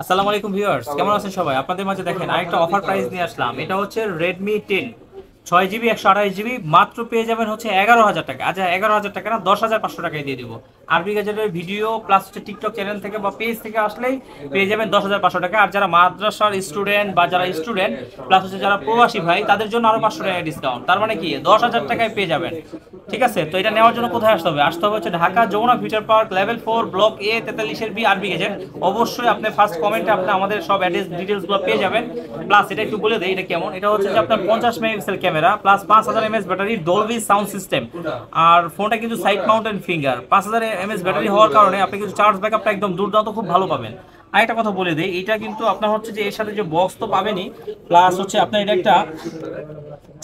আসসালামু আলাইকুম ভিউয়ার্স, কেমন আছেন সবাই? আপনাদের মাঝে দেখেন আরেকটা অফার প্রাইস নিয়ে আসলাম। এটা হচ্ছে রেডমি 10 6 জিবি 128 জিবি মাত্র পেয়ে যাবেন হচ্ছে 11,000 টাকা। আচ্ছা, 11,000 টাকা না, 10,500 টাকায় দিয়ে দিব। আরবি গেজেটের ভিডিও প্লাস হচ্ছে টিকটক চ্যানেল থেকে বা পেজ থেকে আসলেই পেয়ে যাবেন 10,500 টাকা। আর যারা মাদ্রাসার স্টুডেন্ট বা যারা স্টুডেন্ট প্লাস হচ্ছে যারা প্রবাসী ভাই, তাদের জন্য আরো 500 টাকা ডিসকাউন্ট। তার মানে কি 10,000 টাকায় পেয়ে যাবেন। ঠিক আছে, তো এটা নেওয়ার জন্য কোথায় আসতে হবে? আসতে হবে হচ্ছে Dhaka Jamuna future park level 4 block A 43 B RB gadget. অবশ্যই আপনি ফার্স্ট কমেন্টে আপনি আমাদের সব অ্যাড্রেস ডিটেলসগুলো পেয়ে যাবেন। প্লাস এটা একটু বলে দেই এটা কেমন। এটা হচ্ছে যে আপনার 50 megapixel camera plus 5000 mAh battery, Dolby sound system. আর ফোনটা কিন্তু side mounted finger, 5000 mAh battery হওয়ার কারণে আপনি কিন্তু চার্জ ব্যাকআপটা একদম দুর্দান্ত খুব ভালো পাবেন। আরেকটা কথা বলে দেই, এটা কিন্তু আপনার হচ্ছে যে এর সাথে যে বক্স তো পাবেনই, প্লাস হচ্ছে আপনার এটা একটা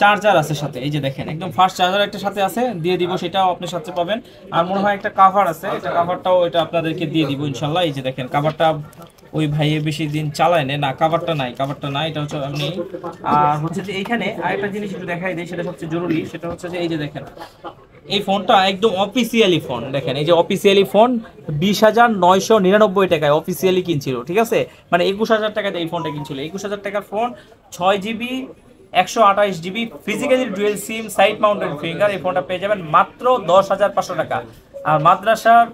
চার্জার আছে সাথে। এই যে দেখেন একদম ফার্স্ট চার্জার একটা সাথে আছে, দিয়ে দিব, সেটাও আপনি সাথে পাবেন। আর মনে হয় একটা কাভার আছে, এটা কাভারটাও এটা আপনাদেরকে দিয়ে দিব ইনশাল্লাহ। এই যে দেখেন কাভারটা ওই ভাইয়ে বেশি দিন চালায় না, কাভারটা নাই, কাভারটা নাই, এটা হচ্ছে আপনি। আর হচ্ছে যে এইখানে আরেকটা জিনিস একটু দেখাই দিই, সেটা সবচেয়ে জরুরি। সেটা হচ্ছে যে এই যে দেখেন এই ফোনটা একদম অফিসিয়ালি ফোন। দেখেন এই যে অফিসিয়ালি ফোন 20,999 টাকায় অফিসিয়ালি কিনছিল। ঠিক আছে, মানে 21,000 টাকাতে এই ফোনটা কিনছিল। 21,000 টাকার phone, 6 GB 128 GB physically dual SIM side mounted finger. এই ফোনটা পেয়ে যাবেন মাত্র 10,500 টাকা। আর মাদ্রাসার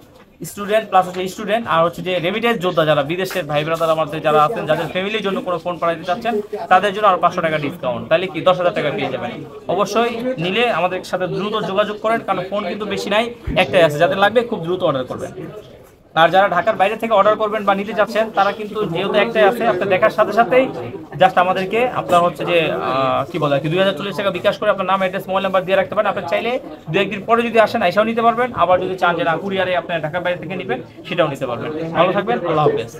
স্টুডেন্ট প্লাস হচ্ছে স্টুডেন্ট আর হচ্ছে যে রেমিটেন্স যোদ্ধা যারা বিদেশের ভাই ব্রাদার আমাদের যারা আছেন, যাদের ফ্যামিলির জন্য কোনো ফোন পাঠাতে চাচ্ছেন, তাদের জন্য আরো 500 টাকা ডিসকাউন্ট। তাহলে কি 10,000 টাকা পেয়ে যাবেন। অবশ্যই নিলে আমাদের সাথে দ্রুত যোগাযোগ করেন, কারণ ফোন কিন্তু বেশি নাই, একটাই আছে। যাদের লাগবে খুব দ্রুত অর্ডার করবেন। আর যারা ঢাকার বাইরে থেকে অর্ডার করবেন বা নিতে যাচ্ছেন, তারা কিন্তু যেহেতু একটাই আছে, আপনি দেখার সাথে সাথেই জাস্ট আমাদেরকে আপনার হচ্ছে যে কি বলে আর কি 2,040 টাকা বিকাশ করে আপনার নাম, অ্যাড্রেস, মোবাইল নাম্বার দিয়ে রাখতে পারেন। আপনি চাইলে দু একদিন পরে যদি আসেন এসেও নিতে পারবেন, আবার যদি চান যে না কুরিয়ারে আপনার ঢাকার বাইরে থেকে নেবেন, সেটাও নিতে পারবেন। ভালো থাকবেন, আল্লাহ হাফেজ।